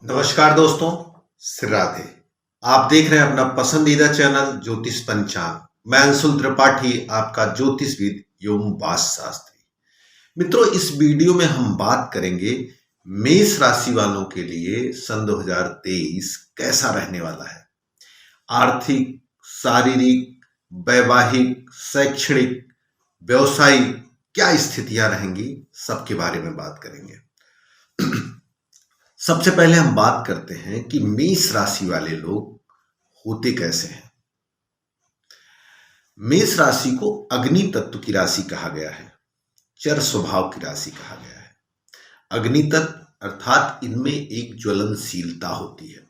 नमस्कार दोस्तों, श्री राधे। आप देख रहे हैं अपना पसंदीदा चैनल ज्योतिष पंचांग। मैं अंशुल त्रिपाठी, आपका ज्योतिषविद एवं वास्तु शास्त्री। मित्रों, इस वीडियो में हम बात करेंगे मेष राशि वालों के लिए सन 2023 कैसा रहने वाला है। आर्थिक, शारीरिक, वैवाहिक, शैक्षणिक, व्यवसायिक क्या स्थितियां रहेंगी, सबके बारे में बात करेंगे। सबसे पहले हम बात करते हैं कि मेष राशि वाले लोग होते कैसे हैं। मेष राशि को अग्नि तत्व की राशि कहा गया है, चर स्वभाव की राशि कहा गया है। अग्नि तत्व अर्थात इनमें एक ज्वलनशीलता होती है,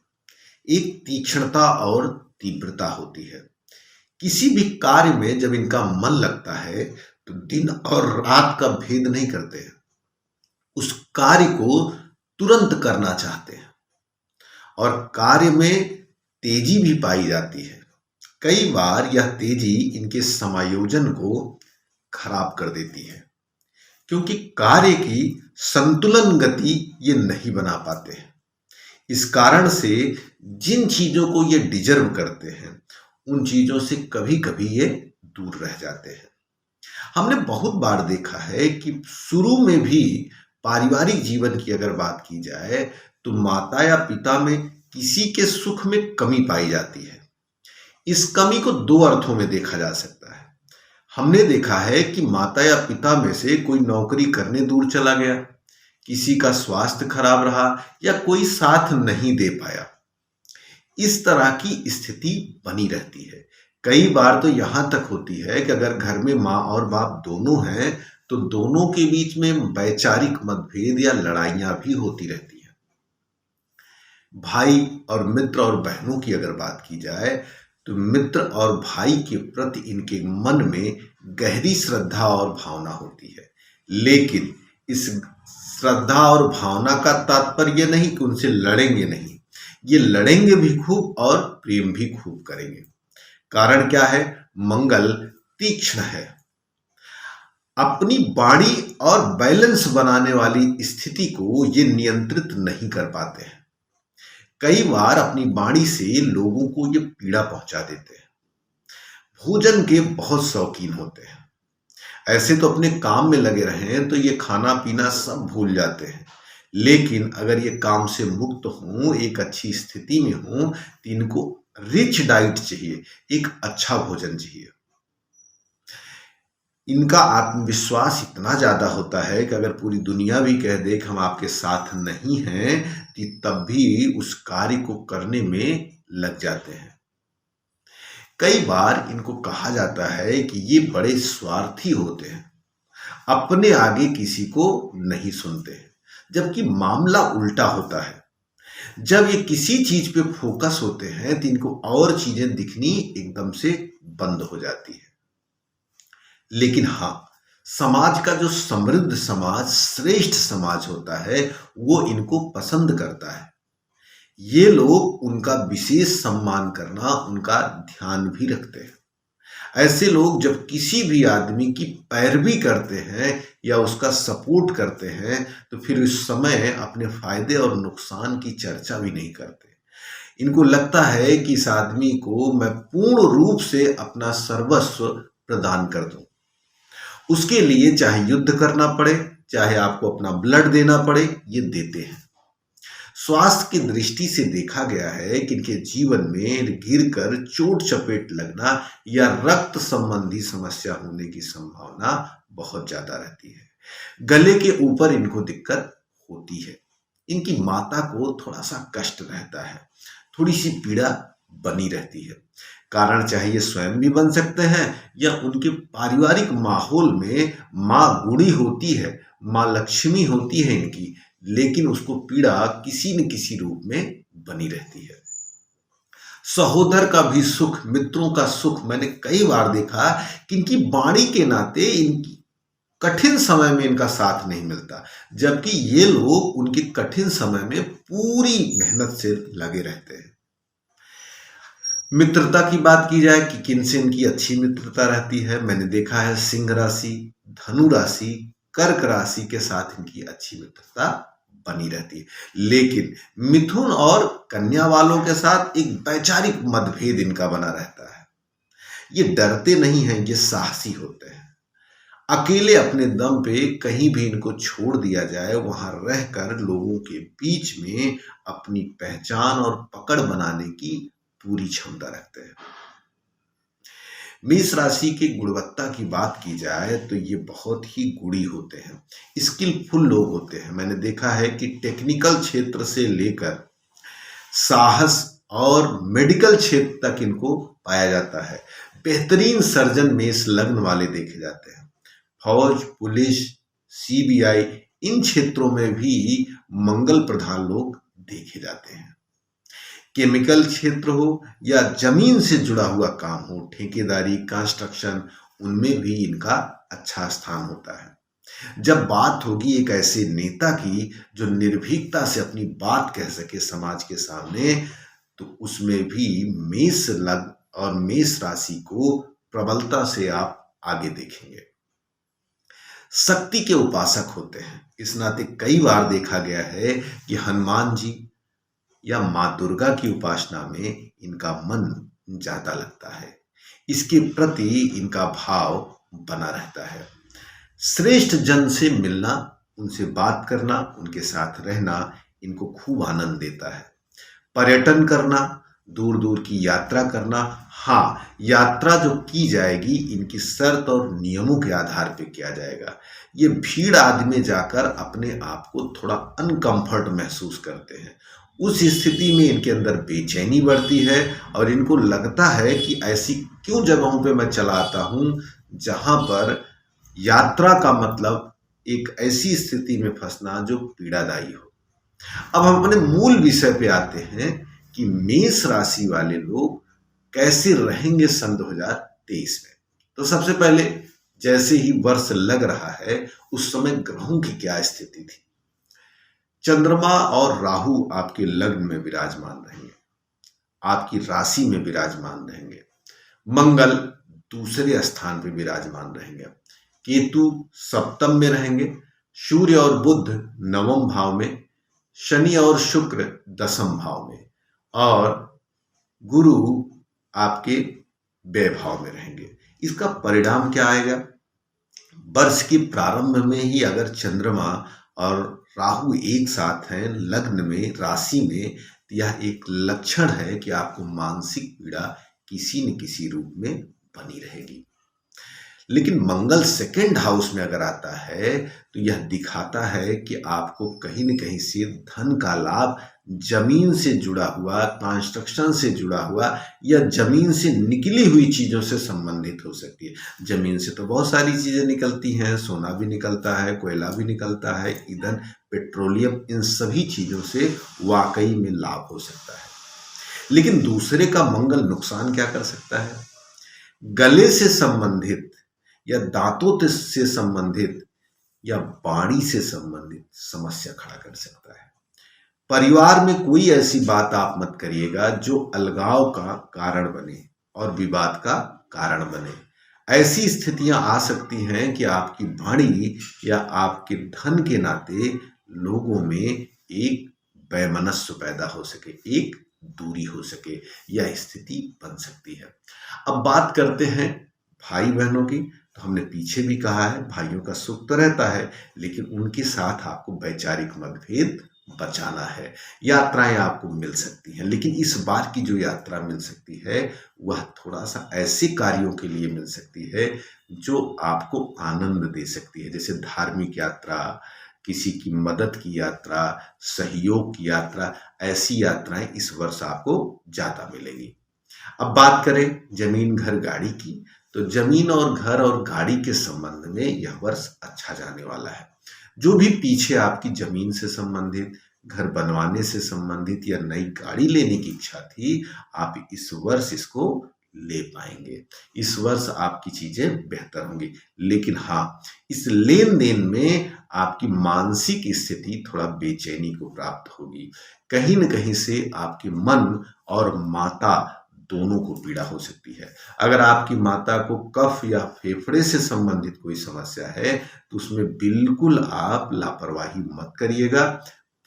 एक तीक्ष्णता और तीव्रता होती है। किसी भी कार्य में जब इनका मन लगता है तो दिन और रात का भेद नहीं करते हैं, उस कार्य को तुरंत करना चाहते हैं और कार्य में तेजी भी पाई जाती है। कई बार यह तेजी इनके समायोजन को खराब कर देती है, क्योंकि कार्य की संतुलन गति ये नहीं बना पाते हैं। इस कारण से जिन चीजों को ये डिजर्व करते हैं उन चीजों से कभी कभी ये दूर रह जाते हैं। हमने बहुत बार देखा है कि शुरू में भी पारिवारिक जीवन की अगर बात की जाए तो माता या पिता में किसी के सुख में कमी पाई जाती है। इस कमी को दो अर्थों में देखा जा सकता है। हमने देखा है कि माता या पिता में से कोई नौकरी करने दूर चला गया, किसी का स्वास्थ्य खराब रहा या कोई साथ नहीं दे पाया। इस तरह की स्थिति बनी रहती है। कई बार तो यहां तक होती है कि अगर घर में माँ और बाप दोनों हैं तो दोनों के बीच में वैचारिक मतभेद या लड़ाइयां भी होती रहती हैं। भाई और मित्र और बहनों की अगर बात की जाए तो मित्र और भाई के प्रति इनके मन में गहरी श्रद्धा और भावना होती है, लेकिन इस श्रद्धा और भावना का तात्पर्य नहीं कि उनसे लड़ेंगे नहीं, ये लड़ेंगे भी खूब और प्रेम भी खूब करेंगे। कारण क्या है? मंगल तीक्ष्ण है। अपनी वाणी और बैलेंस बनाने वाली स्थिति को ये नियंत्रित नहीं कर पाते हैं। कई बार अपनी वाणी से लोगों को ये पीड़ा पहुंचा देते हैं। भोजन के बहुत शौकीन होते हैं। ऐसे तो अपने काम में लगे रहें तो ये खाना पीना सब भूल जाते हैं, लेकिन अगर ये काम से मुक्त हों, एक अच्छी स्थिति में हों तो इनको रिच डाइट चाहिए, एक अच्छा भोजन चाहिए। इनका आत्मविश्वास इतना ज्यादा होता है कि अगर पूरी दुनिया भी कह दे कि हम आपके साथ नहीं हैं तो तब भी उस कार्य को करने में लग जाते हैं। कई बार इनको कहा जाता है कि ये बड़े स्वार्थी होते हैं, अपने आगे किसी को नहीं सुनते हैं, जबकि मामला उल्टा होता है। जब ये किसी चीज पे फोकस होते हैं तो इनको और चीजें दिखनी एकदम से बंद हो जाती है। लेकिन हाँ, समाज का जो समृद्ध समाज, श्रेष्ठ समाज होता है वो इनको पसंद करता है। ये लोग उनका विशेष सम्मान करना, उनका ध्यान भी रखते हैं। ऐसे लोग जब किसी भी आदमी की पैरवी करते हैं या उसका सपोर्ट करते हैं तो फिर उस समय अपने फायदे और नुकसान की चर्चा भी नहीं करते। इनको लगता है कि इस आदमी को मैं पूर्ण रूप से अपना सर्वस्व प्रदान कर दूं, उसके लिए चाहे युद्ध करना पड़े, चाहे आपको अपना ब्लड देना पड़े, ये देते हैं। स्वास्थ्य की दृष्टि से देखा गया है कि इनके जीवन में गिरकर चोट चपेट लगना या रक्त संबंधी समस्या होने की संभावना बहुत ज्यादा रहती है। गले के ऊपर इनको दिक्कत होती है। इनकी माता को थोड़ा सा कष्ट रहता है, थोड़ी सी पीड़ा बनी रहती है। कारण चाहे ये स्वयं भी बन सकते हैं या उनके पारिवारिक माहौल में माँ गुणी होती है, माँ लक्ष्मी होती है इनकी, लेकिन उसको पीड़ा किसी न किसी रूप में बनी रहती है। सहोदर का भी सुख, मित्रों का सुख मैंने कई बार देखा कि इनकी वाणी के नाते इनकी कठिन समय में इनका साथ नहीं मिलता, जबकि ये लोग उनके कठिन समय में पूरी मेहनत से लगे रहते हैं। मित्रता की बात की जाए कि किनसे इनकी अच्छी मित्रता रहती है, मैंने देखा है सिंह राशि, धनु राशि, कर्क राशि के साथ इनकी अच्छी मित्रता बनी रहती है। लेकिन मिथुन और कन्या वालों के साथ एक वैचारिक मतभेद इनका बना रहता है। ये डरते नहीं हैं, ये साहसी होते हैं। अकेले अपने दम पे कहीं भी इनको छोड़ दिया जाए, वहां रहकर लोगों के बीच में अपनी पहचान और पकड़ बनाने की पूरी क्षमता रखते हैं। मेष राशि की गुणवत्ता की बात की जाए तो ये बहुत ही गुणी होते हैं, स्किलफुल लोग होते हैं। मैंने देखा है कि टेक्निकल क्षेत्र से लेकर साहस और मेडिकल क्षेत्र तक इनको पाया जाता है। बेहतरीन सर्जन मेष लग्न वाले देखे जाते हैं। फौज, पुलिस, सीबीआई, इन क्षेत्रों में भी मंगल प्रधान लोग देखे जाते हैं। केमिकल क्षेत्र हो या जमीन से जुड़ा हुआ काम हो, ठेकेदारी, कंस्ट्रक्शन, उनमें भी इनका अच्छा स्थान होता है। जब बात होगी एक ऐसे नेता की जो निर्भीकता से अपनी बात कह सके समाज के सामने, तो उसमें भी मेष लग्न और मेष राशि को प्रबलता से आप आगे देखेंगे। शक्ति के उपासक होते हैं, इस नाते कई बार देखा गया है कि हनुमान जी या माँ दुर्गा की उपासना में इनका मन ज्यादा लगता है। इसके प्रति इनका भाव बना रहता है। श्रेष्ठ जन से मिलना, उनसे बात करना, उनके साथ रहना इनको खूब आनंद देता है। पर्यटन करना, दूर दूर की यात्रा करना, हाँ, यात्रा जो की जाएगी इनकी शर्त और नियमों के आधार पर किया जाएगा। ये भीड़ आदि में जाकर अपने आप को थोड़ा अनकंफर्ट महसूस करते हैं। उस स्थिति में इनके अंदर बेचैनी बढ़ती है और इनको लगता है कि ऐसी क्यों जगहों पे मैं चला आता हूँ जहाँ पर यात्रा का मतलब एक ऐसी स्थिति में फंसना जो पीड़ादायी हो। अब हम अपने मूल विषय पे आते हैं कि मेष राशि वाले लोग कैसे रहेंगे सन 2023 में। तो सबसे पहले जैसे ही वर्ष लग रहा है उस समय ग्रहों की क्या स्थिति थी। चंद्रमा और राहु आपके लग्न में विराजमान रहेंगे, आपकी राशि में विराजमान रहेंगे। मंगल दूसरे स्थान पर विराजमान रहेंगे। केतु सप्तम में रहेंगे। सूर्य और बुध नवम भाव में, शनि और शुक्र दसम भाव में, और गुरु आपके व्यय भाव में रहेंगे। इसका परिणाम क्या आएगा? वर्ष के प्रारंभ में ही अगर चंद्रमा और राहु एक साथ हैं लग्न में, राशि में, तो यह एक लक्षण है कि आपको मानसिक पीड़ा किसी न किसी रूप में बनी रहेगी। लेकिन मंगल सेकंड हाउस में अगर आता है तो यह दिखाता है कि आपको कहीं न कहीं से धन का लाभ जमीन से जुड़ा हुआ, कंस्ट्रक्शन से जुड़ा हुआ या जमीन से निकली हुई चीजों से संबंधित हो सकती है। जमीन से तो बहुत सारी चीजें निकलती हैं, सोना भी निकलता है, कोयला भी निकलता है, ईंधन, पेट्रोलियम, इन सभी चीजों से वाकई में लाभ हो सकता है। लेकिन दूसरे का मंगल नुकसान क्या कर सकता है? गले से संबंधित या दांतों से संबंधित या वाणी से संबंधित समस्या खड़ा कर सकता है। परिवार में कोई ऐसी बात आप मत करिएगा जो अलगाव का कारण बने और विवाद का कारण बने। ऐसी स्थितियां आ सकती हैं कि आपकी वाणी या आपके धन के नाते लोगों में एक वैमनस्य पैदा हो सके, एक दूरी हो सके, यह स्थिति बन सकती है। अब बात करते हैं भाई बहनों की। तो हमने पीछे भी कहा है भाइयों का सुख तो रहता है, लेकिन उनके साथ आपको वैचारिक मतभेद बचाना है। यात्राएं आपको मिल सकती हैं, लेकिन इस बार की जो यात्रा मिल सकती है वह थोड़ा सा ऐसे कार्यों के लिए मिल सकती है जो आपको आनंद दे सकती है, जैसे धार्मिक यात्रा, किसी की मदद की यात्रा, सहयोग की यात्रा। ऐसी यात्राएं इस वर्ष आपको ज्यादा मिलेगी। अब बात करें जमीन, घर, गाड़ी की, तो जमीन और घर और गाड़ी के संबंध में यह वर्ष अच्छा जाने वाला है। जो भी पीछे आपकी जमीन से संबंधित, घर बनवाने से संबंधित या नई गाड़ी लेने की इच्छा थी, आप इस वर्ष इसको ले पाएंगे। इस वर्ष आपकी चीजें बेहतर होंगी। लेकिन हाँ, इस लेन देन में आपकी मानसिक स्थिति थोड़ा बेचैनी को प्राप्त होगी। कहीं न कहीं से आपके मन और माता दोनों को पीड़ा हो सकती है। अगर आपकी माता को कफ या फेफड़े से संबंधित कोई समस्या है तो उसमें बिल्कुल आप लापरवाही मत करिएगा।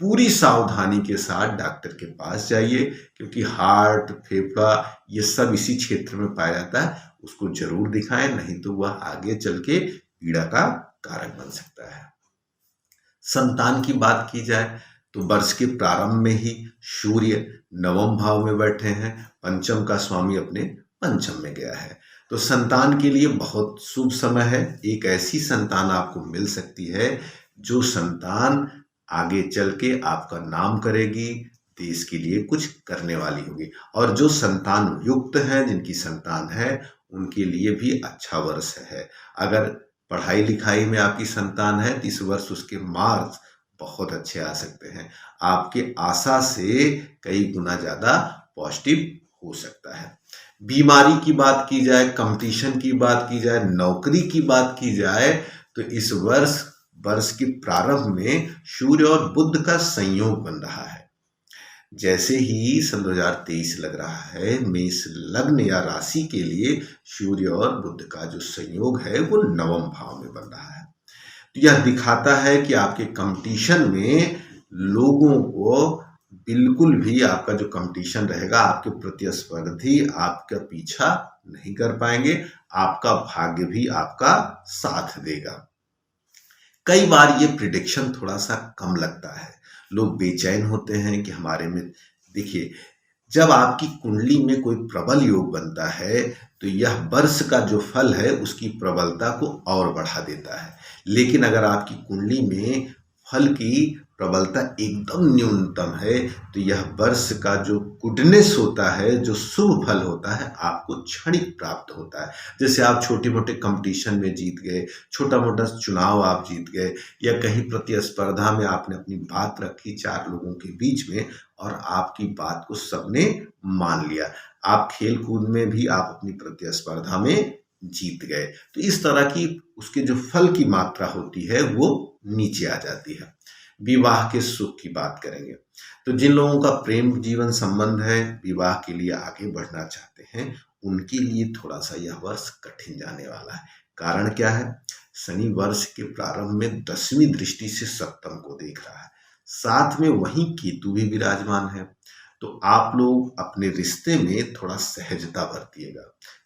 पूरी सावधानी के साथ डॉक्टर के पास जाइए, क्योंकि हार्ट, फेफड़ा ये सब इसी क्षेत्र में पाया जाता है। उसको जरूर दिखाएं, नहीं तो वह आगे चल के पीड़ा का कारक बन सकता है। संतान की बात की जाए तो वर्ष के प्रारंभ में ही सूर्य नवम भाव में बैठे हैं, पंचम का स्वामी अपने पंचम में गया है, तो संतान के लिए बहुत शुभ समय है। एक ऐसी संतान आपको मिल सकती है जो संतान आगे चल के आपका नाम करेगी, देश के लिए कुछ करने वाली होगी। और जो संतान युक्त हैं, जिनकी संतान है, उनके लिए भी अच्छा वर्ष है। अगर पढ़ाई लिखाई में आपकी संतान है तो इस वर्ष उसके मार्क्स बहुत अच्छे आ सकते हैं, आपके आशा से कई गुना ज्यादा पॉजिटिव हो सकता है। बीमारी की बात की जाए, कंपटीशन की बात की जाए, नौकरी की बात की जाए, तो इस वर्ष के प्रारंभ में सूर्य और बुध का संयोग बन रहा है। जैसे ही सन 2023 लग रहा है, मेष लग्न या राशि के लिए सूर्य और बुध का जो संयोग है वो नवम भाव में बन रहा है। तो यह दिखाता है कि आपके कंपटीशन में लोगों को बिल्कुल भी, आपका जो कंपटीशन रहेगा, आपके प्रतिस्पर्धी आपका पीछा नहीं कर पाएंगे, आपका भाग्य भी आपका साथ देगा। कई बार ये प्रिडिक्शन थोड़ा सा कम लगता है, लोग बेचैन होते हैं कि हमारे में, देखिए जब आपकी कुंडली में कोई प्रबल योग बनता है तो यह वर्ष का जो फल है उसकी प्रबलता को और बढ़ा देता है। लेकिन अगर आपकी कुंडली में फल की प्रबलता एकदम न्यूनतम है तो यह वर्ष का जो गुडनेस होता है, जो शुभ फल होता है, आपको क्षणिक प्राप्त होता है। जैसे आप छोटे मोटे कंपटीशन में जीत गए, छोटा मोटा चुनाव आप जीत गए, या कहीं प्रतिस्पर्धा में आपने अपनी बात रखी 4 लोगों के बीच में और आपकी बात को सबने मान लिया, आप खेल कूद में भी आप अपनी प्रतिस्पर्धा में जीत गए, तो इस तरह की उसके जो फल की मात्रा होती है वो नीचे आ जाती है। विवाह के सुख की बात करेंगे तो जिन लोगों का प्रेम जीवन संबंध है, विवाह के लिए आगे बढ़ना चाहते हैं, उनके लिए थोड़ा सा यह वर्ष कठिन जाने वाला है। कारण क्या है? शनि वर्ष के प्रारंभ में 10वीं दृष्टि से सप्तम को देख रहा है, साथ में वहीं केतु भी विराजमान है। तो आप लोग अपने रिश्ते में थोड़ा सहजता बरतिएगा,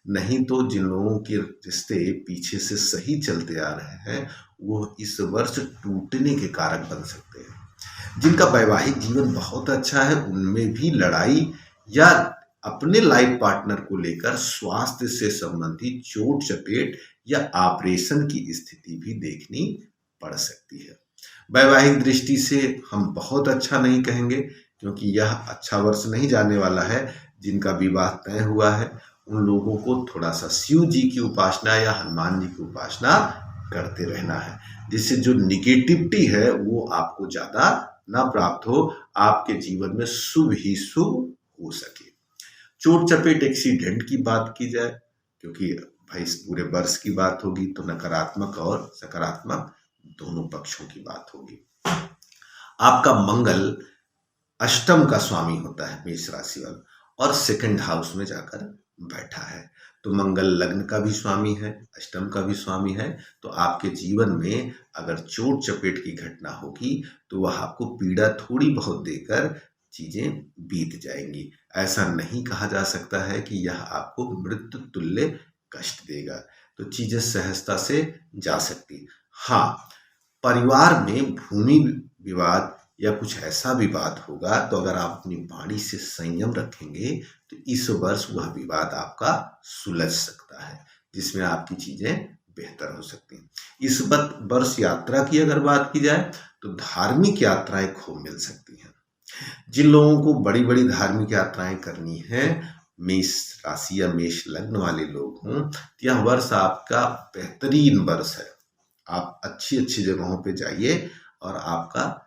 नहीं तो जिन लोगों के रिश्ते पीछे से सही चलते आ रहे हैं वो इस वर्ष टूटने के कारक बन सकते हैं। जिनका वैवाहिक जीवन बहुत अच्छा है उनमें भी लड़ाई या अपने लाइफ पार्टनर को लेकर स्वास्थ्य से संबंधित चोट चपेट या ऑपरेशन की स्थिति भी देखनी पड़ सकती है। वैवाहिक दृष्टि से हम बहुत अच्छा नहीं कहेंगे, क्योंकि यह अच्छा वर्ष नहीं जाने वाला है। जिनका विवाह तय हुआ है उन लोगों को थोड़ा सा शिव जी की उपासना या हनुमान जी की उपासना करते रहना है, जिससे जो निगेटिविटी है वो आपको ज्यादा ना प्राप्त हो, आपके जीवन में शुभ ही शुभ हो सके। चोट चपेट एक्सीडेंट की बात की जाए, क्योंकि भाई इस पूरे वर्ष की बात होगी तो नकारात्मक और सकारात्मक दोनों पक्षों की बात होगी। आपका मंगल अष्टम का स्वामी होता है मेष राशि वाला, और सेकंड हाउस में जाकर बैठा है, तो मंगल लग्न का भी स्वामी है, अष्टम का भी स्वामी है। तो आपके जीवन में अगर चोट चपेट की घटना होगी तो वह आपको पीड़ा थोड़ी बहुत देकर चीजें बीत जाएंगी। ऐसा नहीं कहा जा सकता है कि यह आपको मृत्यु तुल्य कष्ट देगा, तो चीजें सहजता से जा सकती। हाँ, परिवार में भूमि विवाद या कुछ ऐसा विवाद होगा तो अगर आप अपनी वाणी से संयम रखेंगे तो इस वर्ष वह विवाद आपका सुलझ सकता है, जिसमें आपकी चीजें बेहतर हो सकती हैं। इस वर्ष यात्रा की अगर बात की जाए तो धार्मिक यात्राएं खूब मिल सकती हैं। जिन लोगों को बड़ी बड़ी धार्मिक यात्राएं करनी है, मेष राशि या मेष लग्न वाले लोग हों, तो यह वर्ष आपका बेहतरीन वर्ष है। आप अच्छी अच्छी जगहों पे जाइए और आपका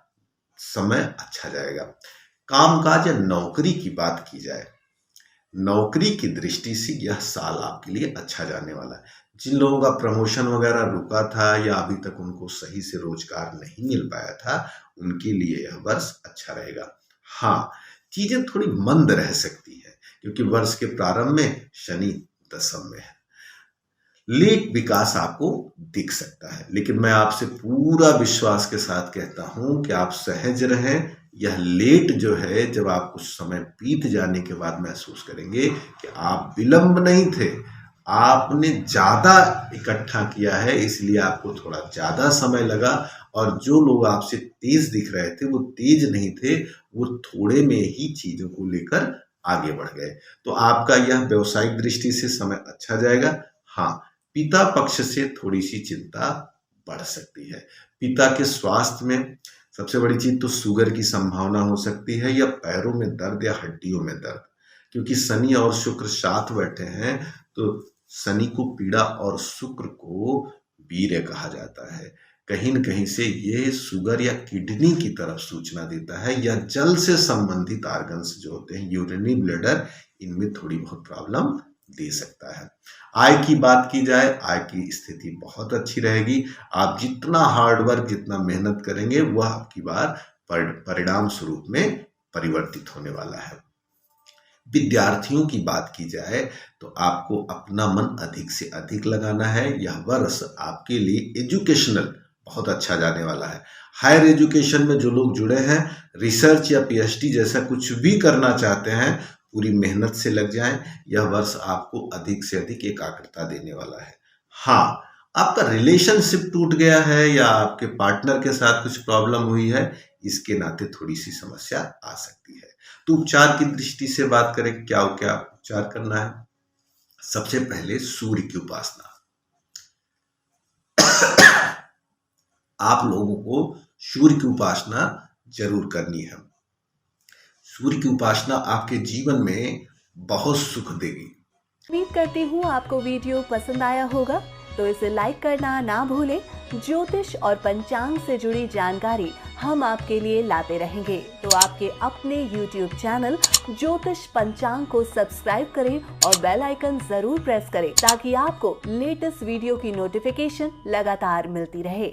समय अच्छा जाएगा। कामकाज या नौकरी की बात की जाए, नौकरी की दृष्टि से यह साल आपके लिए अच्छा जाने वाला है। जिन लोगों का प्रमोशन वगैरह रुका था या अभी तक उनको सही से रोजगार नहीं मिल पाया था, उनके लिए यह वर्ष अच्छा रहेगा। हाँ, चीजें थोड़ी मंद रह सकती है क्योंकि वर्ष के प्रारंभ में शनि दशम में है। लेट विकास आपको दिख सकता है, लेकिन मैं आपसे पूरा विश्वास के साथ कहता हूं कि आप सहज रहें, यह लेट जो है जब आप कुछ समय बीत जाने के बाद महसूस करेंगे कि आप विलंब नहीं थे, आपने ज़्यादा इकट्ठा किया है, इसलिए आपको थोड़ा ज़्यादा समय लगा। और जो लोग आपसे तेज दिख रहे थे वो तेज नहीं थे, वो थोड़े में ही चीज़ों को लेकर आगे बढ़ गए। तो आपका यह व्यावसायिक दृष्टि से समय अच्छा जाएगा। हाँ, पिता पक्ष से थोड़ी सी चिंता बढ़ सकती है। पिता के स्वास्थ्य में सबसे बड़ी चीज तो शुगर की संभावना हो सकती है, या पैरों में दर्द या हड्डियों में दर्द, क्योंकि शनि और शुक्र साथ बैठे हैं। तो शनि को पीड़ा और शुक्र को वीर्य कहा जाता है। कहीं न कहीं से ये शुगर या किडनी की तरफ सूचना देता है, या जल से संबंधित आर्गन्स जो होते हैं, यूरिनरी ब्लैडर, इनमें थोड़ी बहुत प्रॉब्लम दे सकता है। आय की बात की जाए, आय की स्थिति बहुत अच्छी रहेगी। आप जितना हार्ड वर्क, जितना मेहनत करेंगे, वह आपकी बार परिणाम स्वरूप में परिवर्तित होने वाला है। विद्यार्थियों की बात की जाए तो आपको अपना मन अधिक से अधिक लगाना है। यह वर्ष आपके लिए एजुकेशनल बहुत अच्छा जाने वाला है। हायर एजुकेशन में जो लोग जुड़े हैं, रिसर्च या पीएचडी जैसा कुछ भी करना चाहते हैं, पूरी मेहनत से लग जाएं। यह वर्ष आपको अधिक से अधिक एकाग्रता देने वाला है। हाँ, आपका रिलेशनशिप टूट गया है या आपके पार्टनर के साथ कुछ प्रॉब्लम हुई है, इसके नाते थोड़ी सी समस्या आ सकती है। तो उपचार की दृष्टि से बात करें, क्या क्या उपचार करना है। सबसे पहले सूर्य की उपासना। आप लोगों को सूर्य की उपासना जरूर करनी है। सूर्य की उपासना आपके जीवन में बहुत सुख देगी। उम्मीद करती हूँ आपको वीडियो पसंद आया होगा, तो इसे लाइक करना ना भूलें। ज्योतिष और पंचांग से जुड़ी जानकारी हम आपके लिए लाते रहेंगे, तो आपके अपने YouTube चैनल ज्योतिष पंचांग को सब्सक्राइब करें और बेल आइकन जरूर प्रेस करें, ताकि आपको लेटेस्ट वीडियो की नोटिफिकेशन लगातार मिलती रहे।